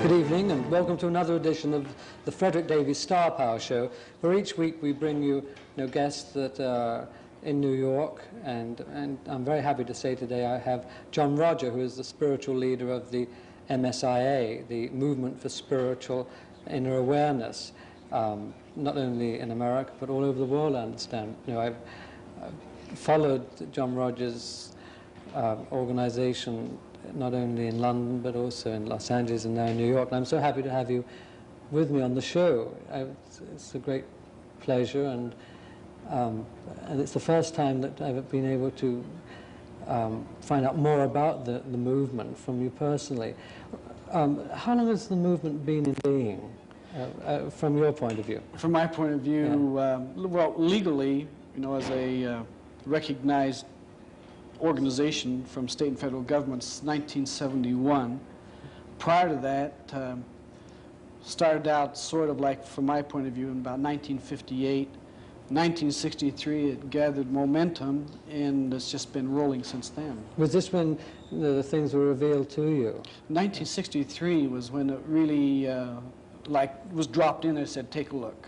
Good evening and welcome to another edition of the Fredric Davies Starpower Show, where each week we bring you, guests that are in New York, and I'm very happy to say today I have John Roger, who is the spiritual leader of the MSIA, the Movement for Spiritual Inner Awareness, not only in America but all over the world, I understand. I've followed John Rogers' organization not only in London but also in Los Angeles and now in New York, and I'm so happy to have you with me on the show. It's a great pleasure, and it's the first time that I've been able to find out more about the movement from you personally. How long has the movement been in being, from your point of view? From my point of view, Yeah. well, legally, as a recognized organization from state and federal governments, 1971. Prior to that, started out sort of like, from my point of view, in about 1958. 1963, it gathered momentum, and it's just been rolling since then. Was this when the things were revealed to you? 1963 was when it really, was dropped in and said, take a look.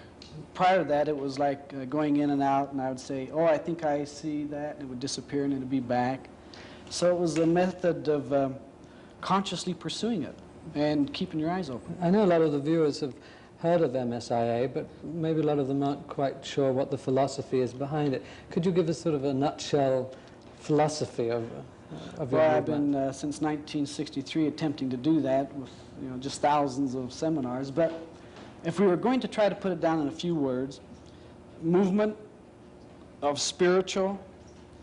Prior to that, it was like going in and out, and I would say, oh, I think I see that, and it would disappear, and it would be back. So it was a method of consciously pursuing it and keeping your eyes open. I know a lot of the viewers have heard of MSIA, but maybe a lot of them aren't quite sure what the philosophy is behind it. Could you give us sort of a nutshell philosophy of your Well, I've movement? been, since 1963, attempting to do that with, just thousands of seminars, but if we were going to try to put it down in a few words, movement of spiritual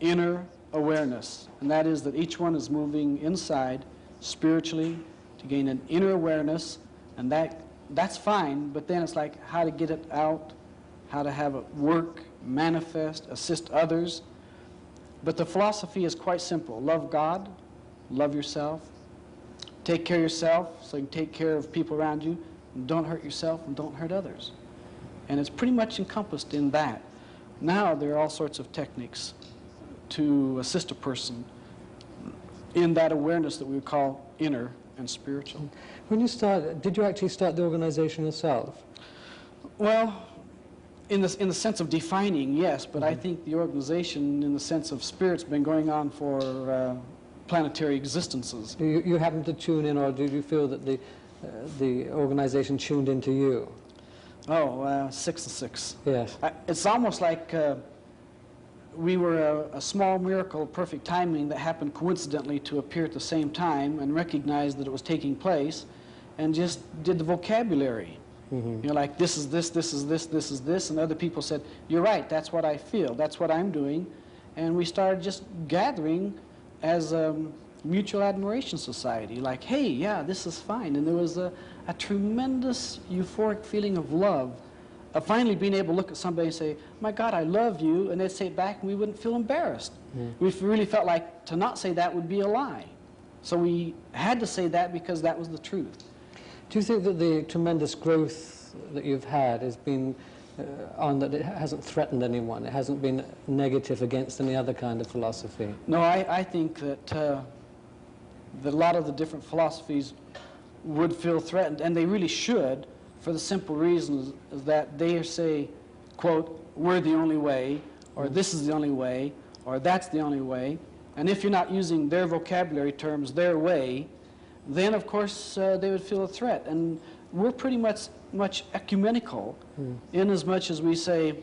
inner awareness. And that is that each one is moving inside spiritually to gain an inner awareness, and that's fine, but then it's like how to get it out, how to have it work, manifest, assist others. But the philosophy is quite simple. Love God, love yourself, take care of yourself so you can take care of people around you, and don't hurt yourself and don't hurt others. And it's pretty much encompassed in that. Now there are all sorts of techniques to assist a person in that awareness that we would call inner and spiritual. When you started, did you actually start the organization yourself? Well, in the sense of defining, yes, but I think the organization in the sense of spirit's been going on for planetary existences. You happened to tune in, or did you feel that the organization tuned into you? Oh, 6 and 6. Yes. It's almost like we were a small miracle of perfect timing that happened coincidentally to appear at the same time and recognized that it was taking place and just did the vocabulary. Mm-hmm. Like this is this, this is this, this is this, and other people said, you're right, that's what I feel, that's what I'm doing. And we started just gathering as a mutual admiration society, like, hey, yeah, this is fine. And there was a tremendous euphoric feeling of love, of finally being able to look at somebody and say, my God, I love you, and they'd say it back and we wouldn't feel embarrassed. We really felt like to not say that would be a lie. So we had to say that because that was the truth. Do you think that the tremendous growth that you've had has been that it hasn't threatened anyone, it hasn't been negative against any other kind of philosophy? No, I think that a lot of the different philosophies would feel threatened, and they really should, for the simple reason is that they say, quote, we're the only way, or this is the only way, or that's the only way. And if you're not using their vocabulary terms, their way, then of course they would feel a threat. And we're pretty much ecumenical in as much as we say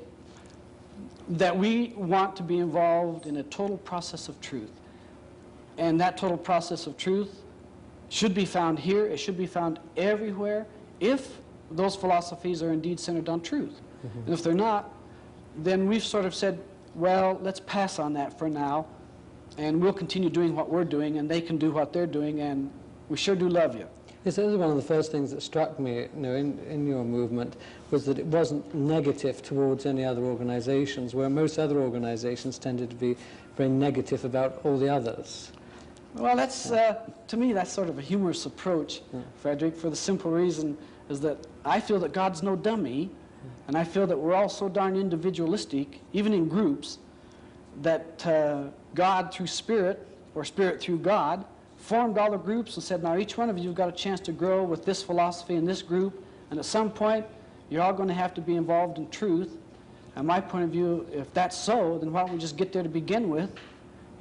that we want to be involved in a total process of truth. And that total process of truth should be found here, it should be found everywhere, if those philosophies are indeed centered on truth. And if they're not, then we've sort of said, well, let's pass on that for now, and we'll continue doing what we're doing, and they can do what they're doing, and we sure do love you. Yes, that was one of the first things that struck me, in your movement, was that it wasn't negative towards any other organizations, where most other organizations tended to be very negative about all the others. Well, that's, to me, that's sort of a humorous approach, Fredric, for the simple reason is that I feel that God's no dummy, and I feel that we're all so darn individualistic, even in groups, that God through Spirit, or Spirit through God, formed all the groups and said, now each one of you have got a chance to grow with this philosophy in this group, and at some point you're all going to have to be involved in truth. And my point of view, if that's so, then why don't we just get there to begin with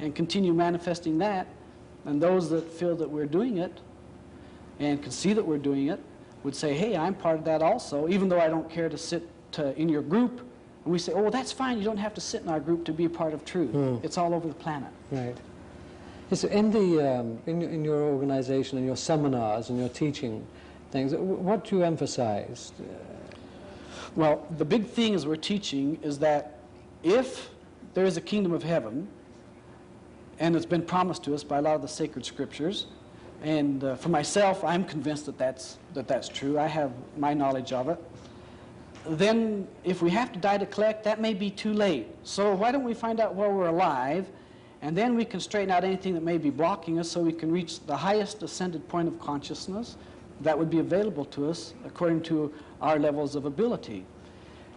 and continue manifesting that? And those that feel that we're doing it and can see that we're doing it would say, hey, I'm part of that also, even though I don't care to sit in your group. And we say, oh, well, that's fine. You don't have to sit in our group to be a part of truth. It's all over the planet. Right. So in your organization, in your seminars and your teaching things, what do you emphasize? Well, the big thing as we're teaching is that if there is a kingdom of heaven, and it's been promised to us by a lot of the sacred scriptures, and for myself, I'm convinced that that's true. I have my knowledge of it. Then if we have to die to collect, that may be too late. So why don't we find out while we're alive, and then we can straighten out anything that may be blocking us so we can reach the highest ascended point of consciousness that would be available to us according to our levels of ability.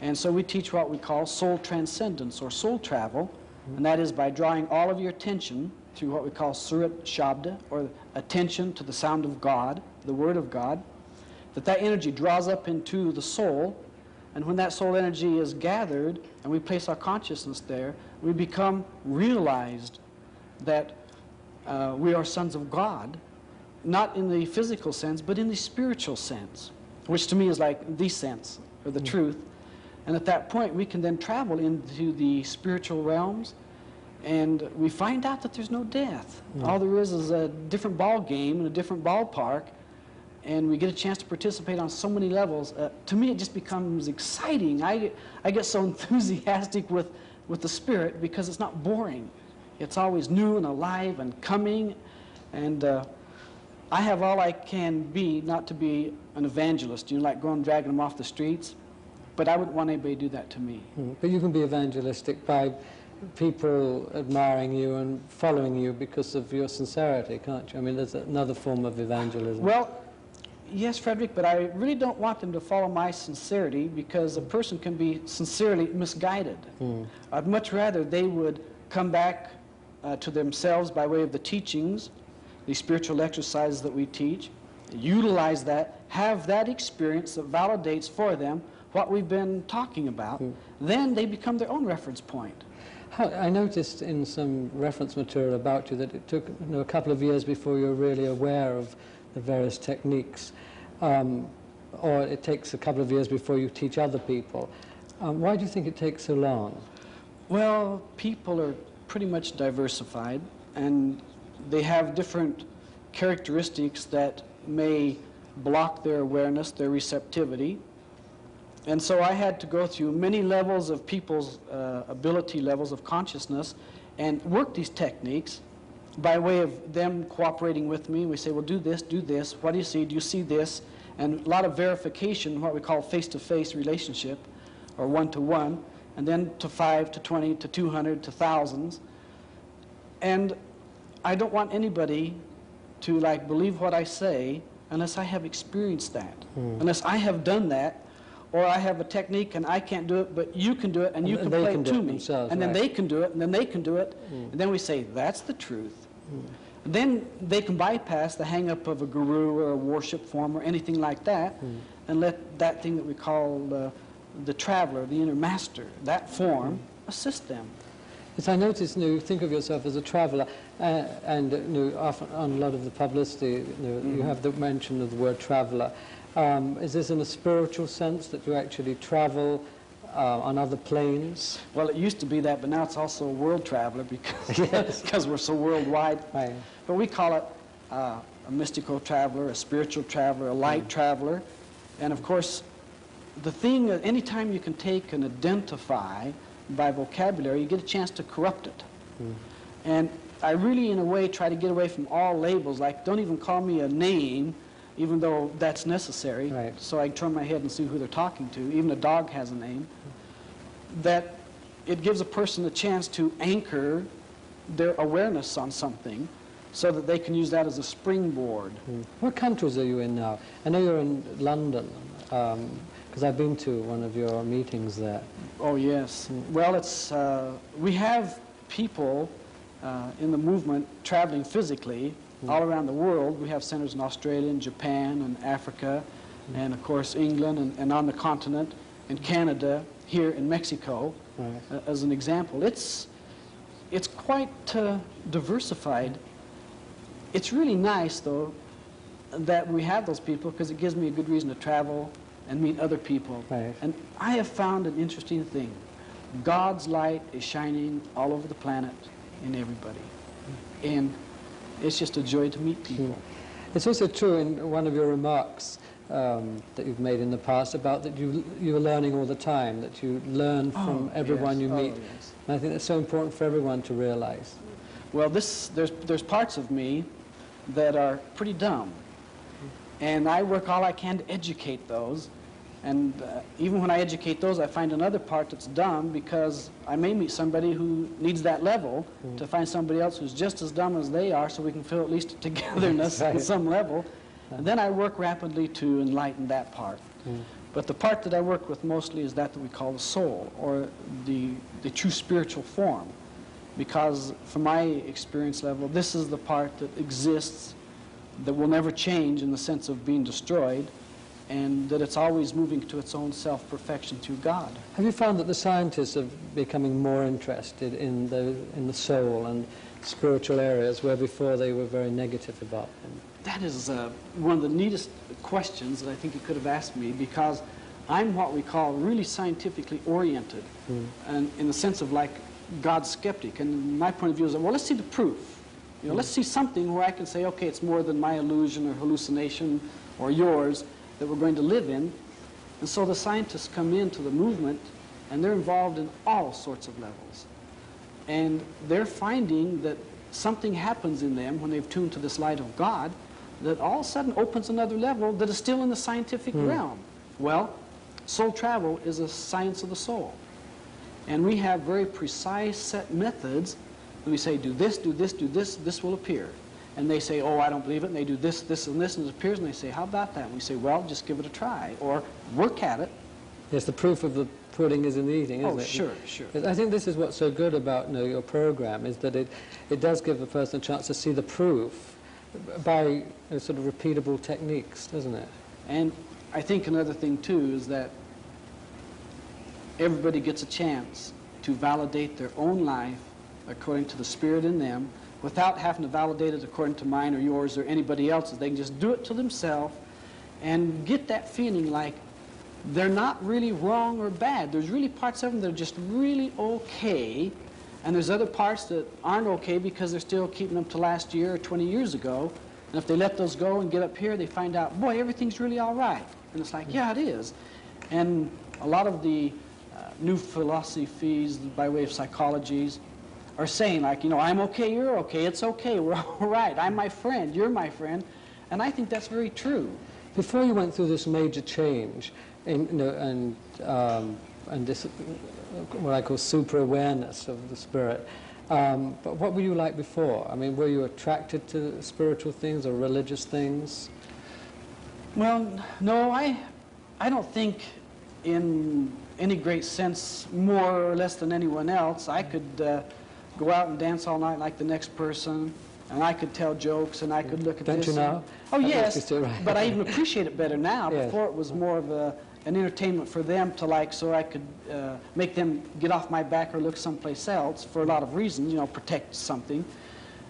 And so we teach what we call soul transcendence or soul travel, and that is by drawing all of your attention through what we call Surat Shabda, or attention to the sound of God, the Word of God, that energy draws up into the soul, and when that soul energy is gathered and we place our consciousness there, we become realized that we are sons of God, not in the physical sense, but in the spiritual sense, which to me is like the sense, or the truth. And at that point, we can then travel into the spiritual realms, and we find out that there's no death. All there is a different ball game and a different ballpark, and we get a chance to participate on so many levels. To me, it just becomes exciting. I get so enthusiastic with the spirit because it's not boring. It's always new and alive and coming, and I have all I can be not to be an evangelist, like going and dragging them off the streets, but I wouldn't want anybody to do that to me. But you can be evangelistic by people admiring you and following you because of your sincerity, can't you? I mean, there's another form of evangelism. Well, yes, Fredric, but I really don't want them to follow my sincerity because a person can be sincerely misguided. I'd much rather they would come back to themselves by way of the teachings, the spiritual exercises that we teach, utilize that, have that experience that validates for them what we've been talking about. Then they become their own reference point. I noticed in some reference material about you that it took a couple of years before you were really aware of the various techniques, or it takes a couple of years before you teach other people. Why do you think it takes so long? Well, people are pretty much diversified, and they have different characteristics that may block their awareness, their receptivity. And so I had to go through many levels of people's ability levels of consciousness and work these techniques by way of them cooperating with me. We say, well, do this, what do you see, do you see this? And a lot of verification, what we call face-to-face relationship, or one-to-one, and then to 5, to 20, to 200, to thousands. And I don't want anybody to believe what I say unless I have experienced that, unless I have done that, or I have a technique and I can't do it, but you can do it, and you can play it to me. And then they can do it, and then they can do it, and then we say, that's the truth. Then they can bypass the hang-up of a guru or a worship form or anything like that, and let that thing that we call the traveler, the inner master, that form, assist them. Yes, I noticed you think of yourself as a traveler, and often on a lot of the publicity you have the mention of the word traveler. Is this in a spiritual sense, that you actually travel on other planes? Well, it used to be that, but now it's also a world traveler because, because we're so worldwide. Right. But we call it a mystical traveler, a spiritual traveler, a light traveler. And of course, the thing, anytime you can take and identify by vocabulary, you get a chance to corrupt it. And I really, in a way, try to get away from all labels, like don't even call me a name, even though that's necessary, so I turn my head and see who they're talking to. Even a dog has a name. That it gives a person a chance to anchor their awareness on something so that they can use that as a springboard. What countries are you in now? I know you're in London, because I've been to one of your meetings there. Oh, yes. Well, it's, we have people in the movement traveling physically all around the world. We have centers in Australia and Japan and Africa, and of course England, and on the continent, and Canada, here in Mexico, as an example. It's quite diversified. It's really nice, though, that we have those people, because it gives me a good reason to travel and meet other people. And I have found an interesting thing. God's light is shining all over the planet in everybody. And it's just a joy to meet people. It's also true in one of your remarks that you've made in the past about that you're learning all the time, that you learn from everyone you meet. And I think that's so important for everyone to realize. Well, there's parts of me that are pretty dumb. And I work all I can to educate those. And even when I educate those, I find another part that's dumb, because I may meet somebody who needs that level to find somebody else who's just as dumb as they are, so we can feel at least a togetherness on some level. And then I work rapidly to enlighten that part. But the part that I work with mostly is that we call the soul, or the true spiritual form. Because from my experience level, this is the part that exists, that will never change in the sense of being destroyed, and that it's always moving to its own self-perfection through God. Have you found that the scientists are becoming more interested in the soul and spiritual areas, where before they were very negative about them? That is one of the neatest questions that I think you could have asked me, because I'm what we call really scientifically oriented, and in the sense of like God's skeptic. And my point of view is that, well, let's see the proof. You know, let's see something where I can say, okay, it's more than my illusion or hallucination or yours that we're going to live in. And so the scientists come into the movement, and they're involved in all sorts of levels. And they're finding that something happens in them when they've tuned to this light of God that all of a sudden opens another level that is still in the scientific realm. Well, soul travel is a science of the soul. And we have very precise set methods. And we say, do this, do this, do this, this will appear. And they say, oh, I don't believe it. And they do this, this, and this, and it appears. And they say, how about that? And we say, well, just give it a try, or work at it. Yes, the proof of the pudding is in the eating, isn't it? Oh, sure, sure. I think this is what's so good about your program, is that it does give the person a chance to see the proof by sort of repeatable techniques, doesn't it? And I think another thing, too, is that everybody gets a chance to validate their own life according to the Spirit in them, without having to validate it according to mine or yours or anybody else's. They can just do it to themselves and get that feeling like they're not really wrong or bad. There's really parts of them that are just really okay, and there's other parts that aren't okay because they're still keeping them to last year or 20 years ago. And if they let those go and get up here, they find out, boy, everything's really all right. And it's like, yeah, it is. And a lot of the new philosophies by way of psychologies are saying, like, you know, I'm okay, you're okay, it's okay, we're all right, I'm my friend, you're my friend. And I think that's very true. Before you went through this major change, and this, what I call super-awareness of the Spirit, but what were you like before? I mean, were you attracted to spiritual things or religious things? Well, no, I don't think in any great sense, more or less than anyone else. I could go out and dance all night like the next person, and I could tell jokes, and I could look at Don't this. Don't you know? Oh, yes, Right. but I even appreciate it better now. Yes. Before it was more of an entertainment for them to like, so I could make them get off my back or look someplace else for a lot of reasons, you know, protect something.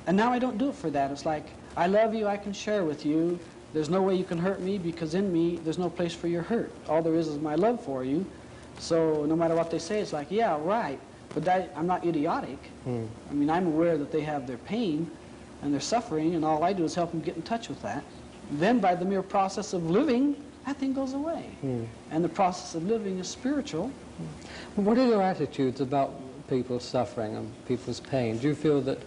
And now I don't do it for that. It's like, I love you, I can share with you. There's no way you can hurt me, because in me, there's no place for your hurt. All there is my love for you. So no matter what they say, it's like, yeah, right. But I'm not idiotic. I mean, I'm aware that they have their pain and their suffering, and all I do is help them get in touch with that. Then by the mere process of living, that thing goes away. And the process of living is spiritual. What are your attitudes about people's suffering and people's pain? Do you feel that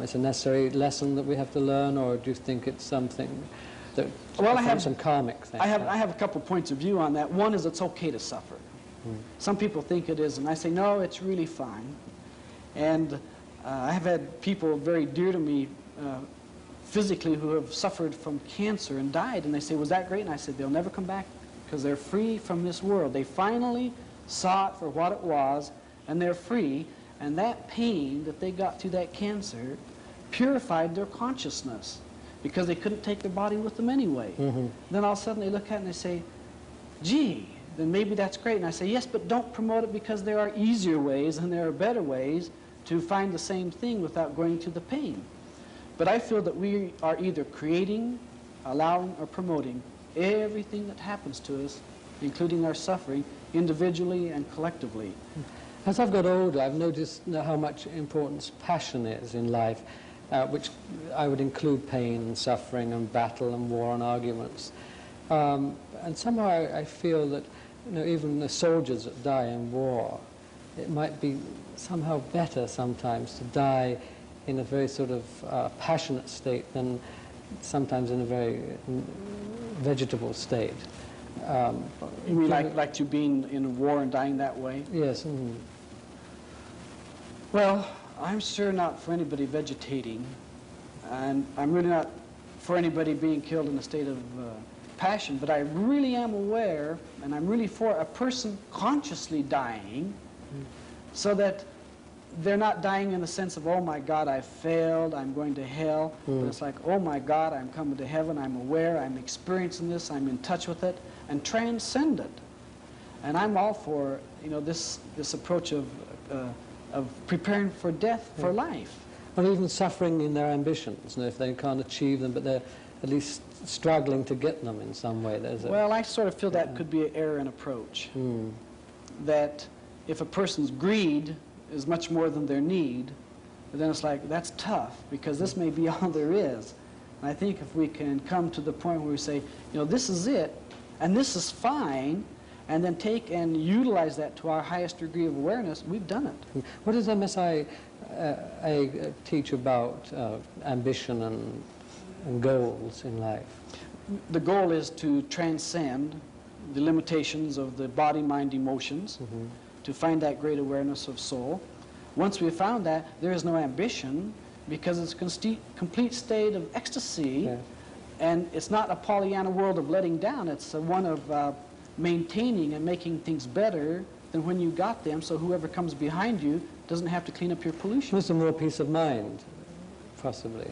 it's a necessary lesson that we have to learn, or do you think it's something that some karmic thing? I have a couple points of view on that. One is it's okay to suffer. Some people think it is, and I say, no, it's really fine. And I have had people very dear to me physically who have suffered from cancer and died, and they say, was that great? And I said, they'll never come back, because they're free from this world. They finally saw it for what it was, and they're free. And that pain that they got through that cancer, purified their consciousness because they couldn't take their body with them anyway. Then all of a sudden they look at it and they say, gee, then maybe that's great. And I say, yes, but don't promote it because there are easier ways and there are better ways to find the same thing without going to the pain. But I feel that we are either creating, allowing, or promoting everything that happens to us, including our suffering, individually and collectively. As I've got older, I've noticed how much importance passion is in life, which I would include pain and suffering and battle and war and arguments. And somehow I feel that even the soldiers that die in war, it might be somehow better sometimes to die in a very sort of passionate state than sometimes in a very vegetable state. You mean like to being in a war and dying that way? Yes. Well, I'm sure not for anybody vegetating, and I'm really not for anybody being killed in a state of passion, but I really am aware, and I'm really for a person consciously dying, so that they're not dying in the sense of, oh my God, I failed, I'm going to hell, but it's like, oh my God, I'm coming to heaven, I'm aware, I'm experiencing this, I'm in touch with it, and transcend it. And I'm all for, this approach of preparing for death for life. Or even suffering in their ambitions, if they can't achieve them, but they're at least struggling to get them in some way. Well, I sort of feel that could be an error in approach. That if a person's greed is much more than their need, then it's like, that's tough, because this may be all there is. And I think if we can come to the point where we say, this is it, and this is fine, and then take and utilize that to our highest degree of awareness, we've done it. What does MSI teach about ambition and goals in life? The goal is to transcend the limitations of the body, mind, emotions, to find that great awareness of soul. Once we've found that, there is no ambition, because it's a complete state of ecstasy, and it's not a Pollyanna world of letting down, it's one of maintaining and making things better than when you got them, so whoever comes behind you doesn't have to clean up your pollution. There's some more peace of mind, possibly,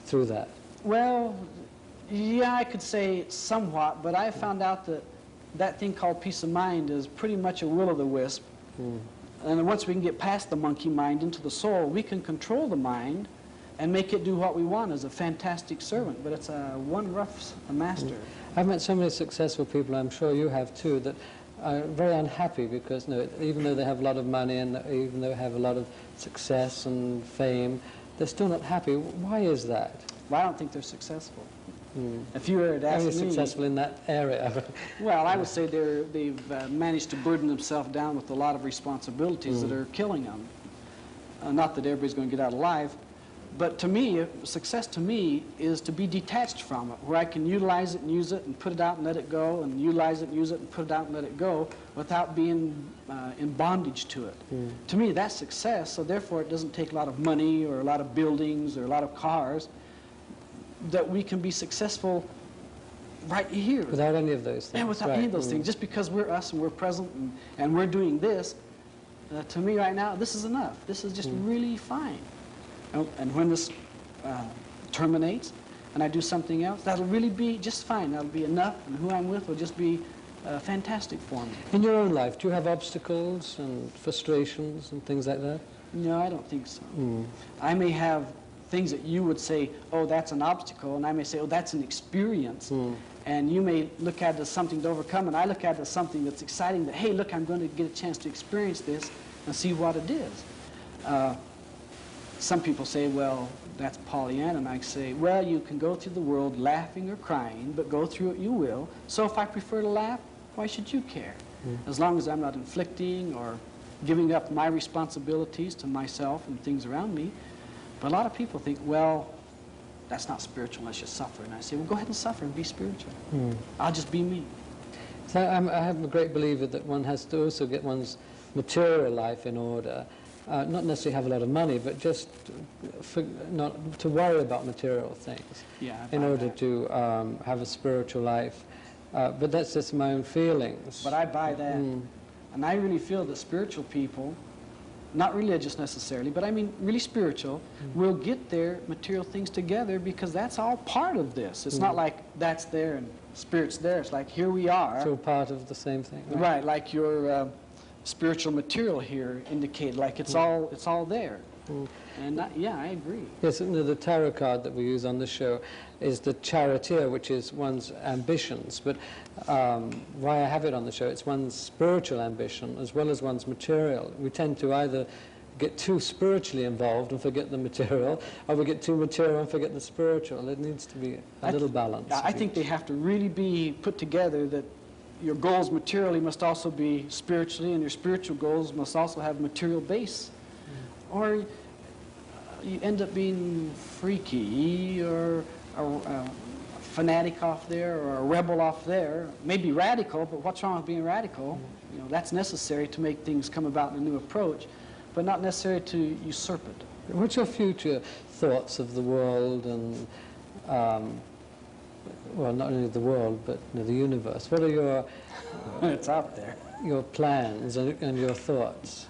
through that. Well, yeah, I could say somewhat, but I found out that that thing called peace of mind is pretty much a will-o'-the-wisp. And once we can get past the monkey mind into the soul, we can control the mind and make it do what we want as a fantastic servant, but it's one rough master. I've met so many successful people, I'm sure you have too, that are very unhappy because even though they have a lot of money and even though they have a lot of success and fame, they're still not happy. Why is that? Well, I don't think they're successful. If you were to ask me, successful in that area. Well, I would say they've managed to burden themselves down with a lot of responsibilities that are killing them. Not that everybody's going to get out alive, but to me, success to me is to be detached from it, where I can utilize it and use it and put it out and let it go, and utilize it and use it and put it out and let it go, without being in bondage to it. To me, that's success, so therefore it doesn't take a lot of money or a lot of buildings or a lot of cars, that we can be successful right here. Without any of those things. Yeah, without any of those things. Just because we're us and we're present and we're doing this, to me right now, this is enough. This is just really fine. And when this terminates and I do something else, that'll really be just fine. That'll be enough, and who I'm with will just be fantastic for me. In your own life, do you have obstacles and frustrations and things like that? No, I don't think so. I may have things that you would say, oh, that's an obstacle, and I may say, oh, that's an experience. And you may look at it as something to overcome, and I look at it as something that's exciting, that, hey, look, I'm going to get a chance to experience this and see what it is. Some people say, well, that's Pollyanna, and I say, well, you can go through the world laughing or crying, but go through it you will. So if I prefer to laugh, why should you care? As long as I'm not inflicting or giving up my responsibilities to myself and things around me. But a lot of people think, well, that's not spiritual unless you suffer. And I say, well, go ahead and suffer and be spiritual. I'll just be me. So I am a great believer that one has to also get one's material life in order. Not necessarily have a lot of money, but just not to worry about material things in order to have a spiritual life. But that's just my own feelings. But I buy that. And I really feel that spiritual people not religious necessarily, but I mean really spiritual, will get their material things together, because that's all part of this. It's not like that's there and spirit's there. It's like, here we are. It's all part of the same thing. Right, like your spiritual material here indicated, like it's all there. And yeah, I agree. Yes, the tarot card that we use on the show is the charioteer, which is one's ambitions. But why I have it on the show, it's one's spiritual ambition as well as one's material. We tend to either get too spiritually involved and forget the material, or we get too material and forget the spiritual. It needs to be a little balance. I think they have to really be put together, that your goals materially must also be spiritually, and your spiritual goals must also have material base. Or you end up being freaky, or a fanatic off there, or a rebel off there. Maybe radical, but what's wrong with being radical? You know, that's necessary to make things come about in a new approach, but not necessary to usurp it. What's your future thoughts of the world and, well, not only the world, but the universe? What are your it's out there. Your plans and your thoughts?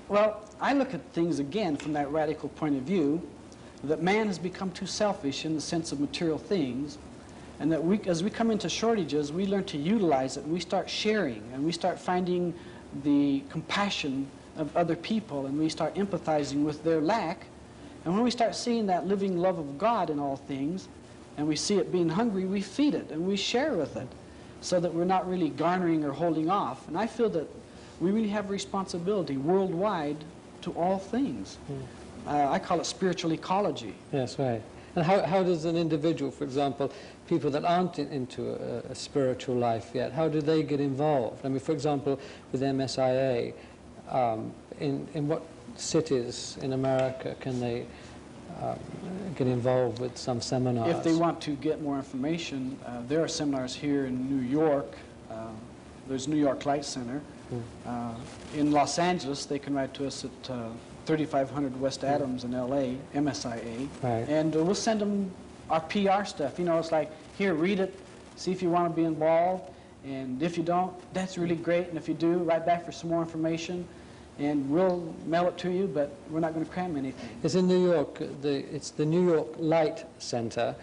Well, I look at things again from that radical point of view, that man has become too selfish in the sense of material things, and that as we come into shortages, we learn to utilize it, and we start sharing, and we start finding the compassion of other people, and we start empathizing with their lack. And when we start seeing that living love of God in all things, and we see it being hungry, we feed it and we share with it, so that we're not really garnering or holding off. And I feel that we really have a responsibility worldwide to all things. I call it spiritual ecology. Yes, right. And how does an individual, for example, people that aren't into a spiritual life yet, how do they get involved? I mean, for example, with MSIA, in what cities in America can they get involved with some seminars? If they want to get more information, there are seminars here in New York. There's New York Light Center. In Los Angeles, they can write to us at 3500 West Adams in LA, MSIA, right. And we'll send them our PR stuff. You know, it's like, here, read it, see if you want to be involved, and if you don't, that's really great, and if you do, write back for some more information, and we'll mail it to you, but we're not going to cram anything. It's in New York. It's the New York Light Center,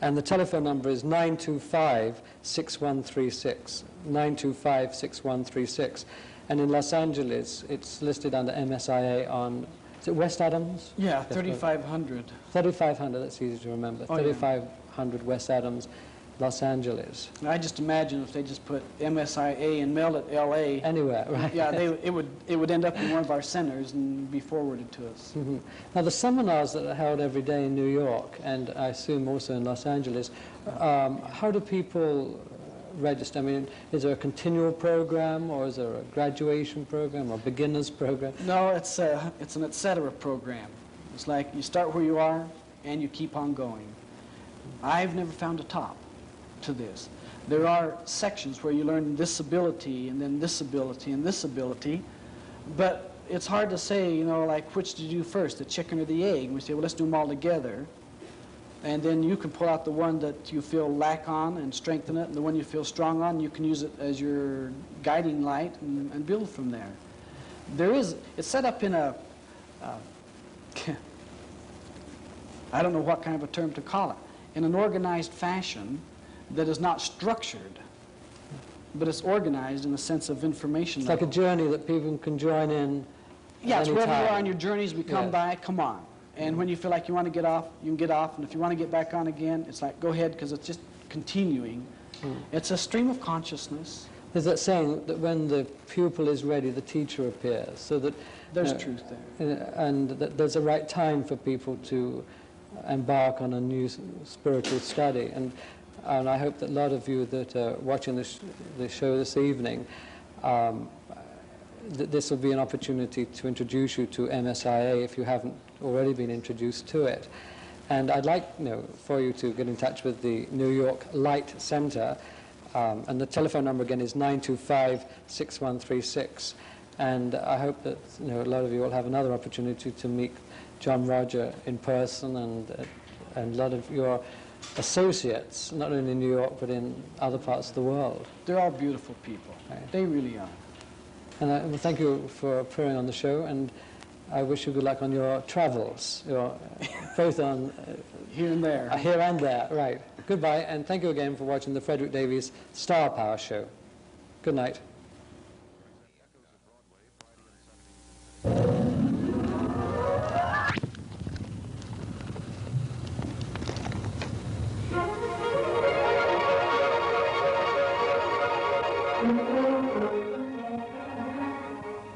and the telephone number is 925-6136, 925-6136. And in Los Angeles, it's listed under MSIA on, is it West Adams? Yeah, 3500. 3500, that's easy to remember. Oh, 3500 West Adams, Los Angeles. And I just imagine if they just put MSIA and mailed it LA. Anywhere, right? Yeah, it would end up in one of our centers and be forwarded to us. Mm-hmm. Now, the seminars that are held every day in New York, and I assume also in Los Angeles, how do people register? I mean, is there a continual program, or is there a graduation program, or beginners program? No, it's an etc. program. It's like you start where you are and you keep on going. I've never found a top to this. There are sections where you learn this ability and then this ability and this ability, but it's hard to say, you know, like which to do first, the chicken or the egg. And we say, well, let's do them all together. And then you can pull out the one that you feel lack on and strengthen it, and the one you feel strong on, you can use it as your guiding light and build from there. It's set up in a, I don't know what kind of a term to call it, in an organized fashion that is not structured, but it's organized in the sense of information. It's like a journey that people can join in. Yeah, it's wherever time. you are on your journeys, we come by, come on. And when you feel like you want to get off, you can get off. And if you want to get back on again, it's like, go ahead, because it's just continuing. It's a stream of consciousness. There's that saying that when the pupil is ready, the teacher appears. So that there's truth there. And that there's a right time for people to embark on a new spiritual study. And I hope that a lot of you that are watching the show this evening, that this will be an opportunity to introduce you to MSIA if you haven't already been introduced to it. And I'd like for you to get in touch with the New York Light Center, and the telephone number again is 925-6136. And I hope that a lot of you will have another opportunity to meet John Roger in person, and a lot of your associates, not only in New York but in other parts of the world. They're all beautiful people. Right. They really are. And well, thank you for appearing on the show, and I wish you good luck on your travels, both on Here and there. here and there. Right. Goodbye, and thank you again for watching the Fredric Davies Starpower show. Good night.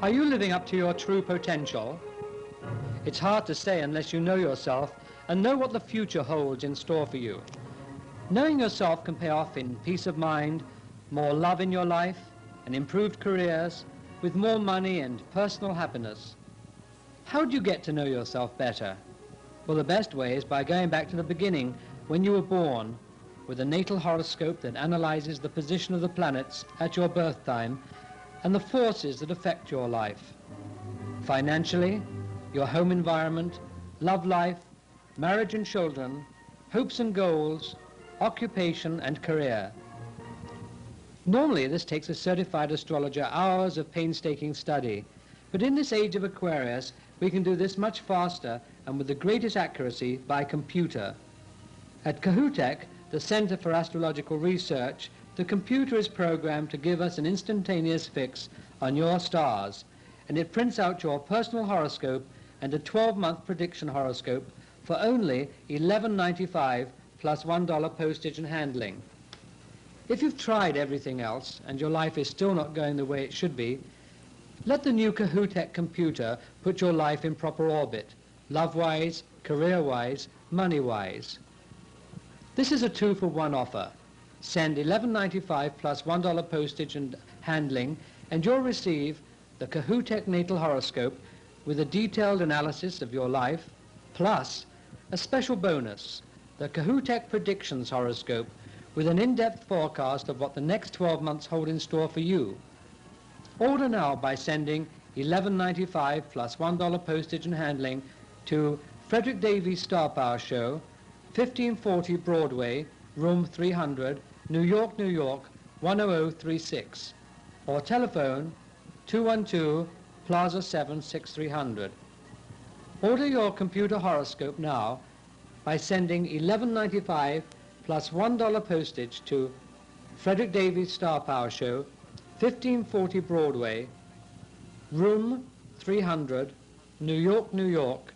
Are you living up to your true potential? It's hard to say unless you know yourself and know what the future holds in store for you. Knowing yourself can pay off in peace of mind, more love in your life, and improved careers, with more money and personal happiness. How do you get to know yourself better? Well, the best way is by going back to the beginning, when you were born, with a natal horoscope that analyzes the position of the planets at your birth time and the forces that affect your life. Financially, your home environment, love life, marriage and children, hopes and goals, occupation and career. Normally, this takes a certified astrologer hours of painstaking study, but in this age of Aquarius, we can do this much faster and with the greatest accuracy by computer. At Kahutech, the Center for Astrological Research, the computer is programmed to give us an instantaneous fix on your stars, and it prints out your personal horoscope and a 12-month prediction horoscope for only $11.95 plus $1 postage and handling. If you've tried everything else and your life is still not going the way it should be, let the new Kahutech computer put your life in proper orbit, love-wise, career-wise, money-wise. This is a 2-for-1 offer. Send $11.95 plus $1 postage and handling, and you'll receive the Kahutech Natal Horoscope with a detailed analysis of your life, plus a special bonus, the Kahutech Predictions Horoscope, with an in-depth forecast of what the next 12 months hold in store for you. Order now by sending $11.95 plus $1 postage and handling to Fredric Davies Starpower Show, 1540 Broadway, Room 300, New York, New York, 10036, or telephone 212 Plaza 7 6300. Order your computer horoscope now by sending $11.95 plus $1 postage to Fredric Davies Starpower Show, 1540 Broadway, Room 300, New York, New York,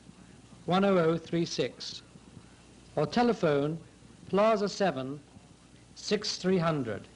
10036, or telephone Plaza 7 6300.